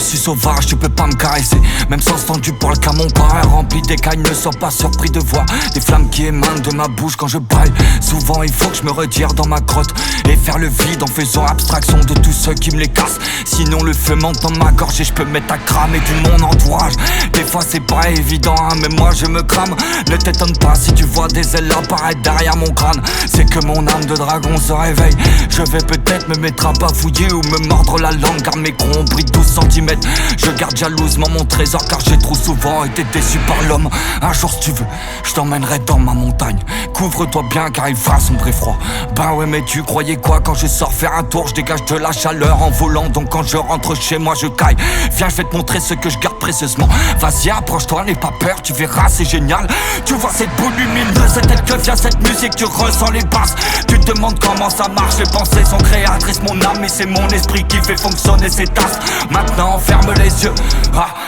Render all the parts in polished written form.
suis sauvage, tu peux pas me caresser. Même sans temps du poil car mon corps est rempli d'écailles. Ne sois pas surpris de voir des flammes qui émanent de ma bouche quand je braille. Souvent il faut que je me retire dans ma grotte et faire le vide en faisant abstraction de tous ceux qui me les cassent. Sinon le feu monte dans ma gorge et je peux me mettre à cramer tout mon entourage. Des fois c'est pas évident hein, mais moi je me crame. Ne t'étonne pas si tu vois des ailes apparaître derrière mon crâne. C'est que mon âme de dragon se réveille. Je vais peut-être me mettre à bafouiller ou me mordre la langue car mes crocs ont pris 12 cm. Je garde jalousement mon trésor car j'ai trop souvent été déçu par l'homme. Un jour si tu veux, je t'emmènerai dans ma montagne. Couvre-toi bien car il fera sombre et froid. Ben ouais mais tu croyais quoi quand je sors faire un tour? Je dégage de la chaleur en volant, donc quand je rentre chez moi je caille. Viens je vais te montrer ce que je garde précieusement. Vas-y approche-toi, n'aie pas peur, tu verras c'est génial. Tu vois cette boule lumineuse, c'est elle que vient cette musique, tu ressens les basses. Tu te demandes comment ça marche, les pensées sont créatrices. Mon âme et c'est mon esprit qui fait fonctionner ces tasses. Maintenant ferme les yeux,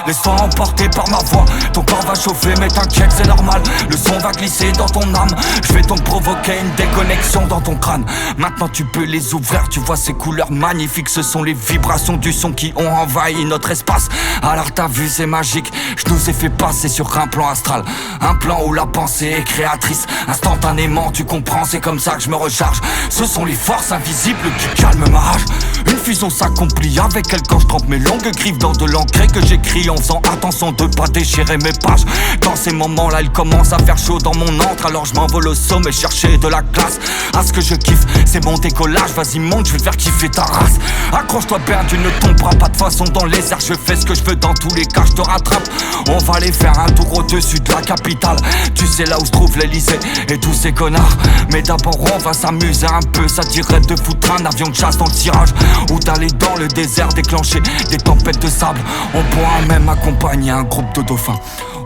laisse-toi emporter par ma voix. Ton corps va chauffer mais t'inquiète c'est normal. Le son va glisser dans ton âme. Je vais donc provoquer une déconnexion dans ton crâne. Maintenant tu peux les ouvrir, tu vois ces couleurs magnifiques. Ce sont les vibrations du son qui ont envahi notre espace. Alors t'as vu c'est magique, je nous ai fait passer sur un plan astral. Un plan où la pensée est créatrice. Instantanément tu comprends, c'est comme ça que je me recharge. Ce sont les forces invisibles qui calment ma rage. Une fusion s'accomplit avec elle quand je trempe mes longues griffes dans de l'encre que j'écris en faisant attention de pas déchirer mes pages. Dans ces moments là il commence à faire chaud dans mon antre. Alors je m'envole au sommet chercher de la classe. Ce que je kiffe c'est mon décollage. Vas-y monte, je vais te faire kiffer ta race. Accroche-toi bien, tu ne tomberas pas de façon dans les airs. Je fais ce que je veux, dans tous les cas je te rattrape. On va aller faire un tour au-dessus de la capitale. Tu sais là où se trouve l'Elysée et tous ces connards. Mais d'abord on va s'amuser un peu. Ça dirait de foutre un avion de chasse dans le tirage, ou d'aller dans le désert déclencher des tempêtes de sable. On pourra même accompagner un groupe de dauphins.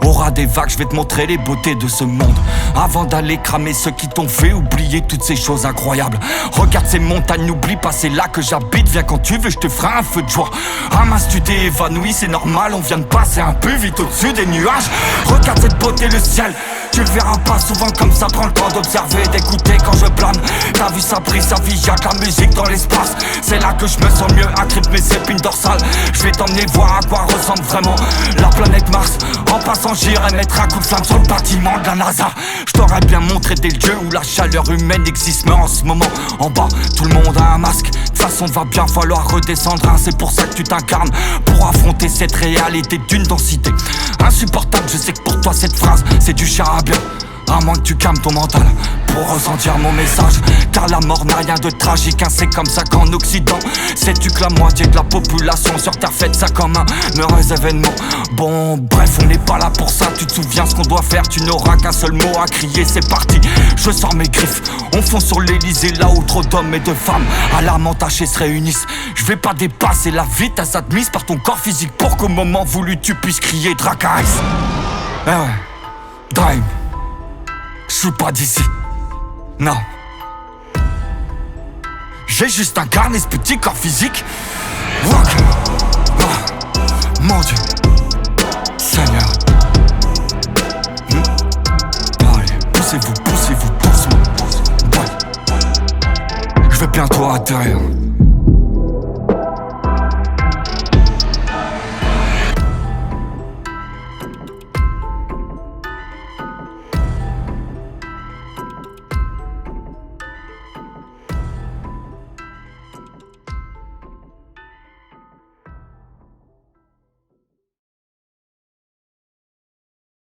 Aura des vagues, je vais te montrer les beautés de ce monde. Avant d'aller cramer ceux qui t'ont fait oublier toutes ces choses incroyables. Regarde ces montagnes, n'oublie pas, c'est là que j'habite. Viens quand tu veux, je te ferai un feu de joie. Mince, tu t'es évanoui, c'est normal, on vient de passer un peu vite au-dessus des nuages. Regarde cette beauté, le ciel, tu le verras pas souvent comme ça. Prends le temps d'observer, d'écouter quand je plane. T'as vu ça brille, sa vie, y'a que la musique dans l'espace. C'est là que je me sens mieux, agrippe mes épines dorsales. Je vais t'emmener voir à quoi ressemble vraiment la planète Mars. En passant j'irai mettre un coup de flamme sur le bâtiment de la NASA. Je t'aurais bien montré des lieux où la chaleur humaine existe. Mais en ce moment, en bas, tout le monde a un masque. De toute façon, va bien falloir redescendre hein. C'est pour ça que tu t'incarnes, pour affronter cette réalité d'une densité insupportable. Je sais que pour toi cette phrase, c'est du charabia. À moins que tu calmes ton mental pour ressentir mon message. Car la mort n'a rien de tragique hein. C'est comme ça qu'en Occident, sais-tu que la moitié de la population sur Terre fête ça comme un heureux événement. Bon bref, on n'est pas là pour ça. Tu te souviens ce qu'on doit faire, tu n'auras qu'un seul mot à crier. C'est parti, je sors mes griffes. On fonce sur l'Elysée là où trop d'hommes et de femmes à l'âme entachée se réunissent. Je vais pas dépasser la vitesse admise par ton corps physique pour qu'au moment voulu tu puisses crier Dracarys. Eh ouais, Drime. Je suis pas d'ici, non. J'ai juste incarné ce petit corps physique. Walk. Oh, mon Dieu, Seigneur. Allez, poussez-vous, poussez-vous doucement. Ouais. Je vais bientôt atterrir.